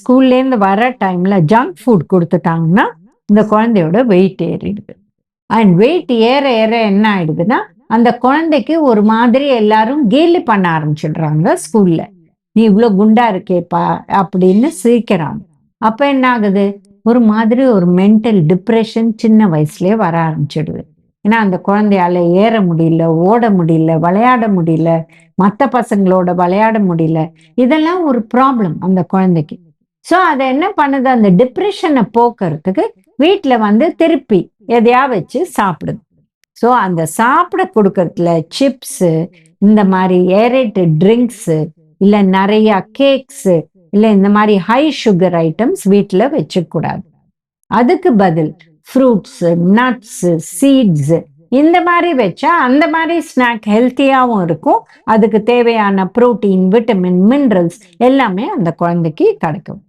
ஸ்கூல்லேருந்து வர டைம்ல ஜங்க் ஃபுட் குடுத்துட்டாங்கன்னா, இந்த குழந்தையோட வெயிட் ஏறிடுது. அண்ட் வெயிட் ஏற ஏற என்ன ஆயிடுதுன்னா, அந்த குழந்தைக்கு ஒரு மாதிரி எல்லாரும் கேலி பண்ண ஆரம்பிச்சுடுறாங்க ஸ்கூல்ல. "நீ இவ்ளோ குண்டா இருக்கேப்பா" அப்படின்னு சிரிக்கிறாங்க. அப்ப என்ன ஆகுது? ஒரு மாதிரி ஒரு மென்டல் டிப்ரஷன் சின்ன வயசுலயே வர ஆரம்பிச்சுடுது. ஏன்னா, அந்த குழந்தையால ஏற முடியல, ஓட முடியல, விளையாட முடியல, மத்த பசங்களோட விளையாட முடியல. இதெல்லாம் ஒரு ப்ராப்ளம் அந்த குழந்தைக்கு. ஸோ, அத என்ன பண்ணுது? அந்த டிப்ரஷன போக்குறதுக்கு வீட்ல வந்து திருப்பி எதையா வச்சு சாப்பிடுது. ஸோ, அந்த சாப்பிட குடுக்கறதுல சிப்ஸு, இந்த மாரி ஏரேட்டட் ட்ரிங்க்ஸு, இல்ல நெறைய கேக்ஸு, இல்ல இந்த மாரி ஹை சுகர் ஐட்டம்ஸ் வீட்ல வச்சுக்கக்கூடாது. அதுக்கு பதில் ஃப்ரூட்ஸு, நட்ஸு, சீட்ஸு இந்த மாரி வச்சா, அந்த மாரி ஸ்நாக் ஹெல்த்தியாவும் இருக்கும். அதுக்கு தேவையான புரோட்டீன், விட்டமின், மினரல்ஸ் எல்லாமே அந்த குழந்தைக்கு கிடைக்கும்.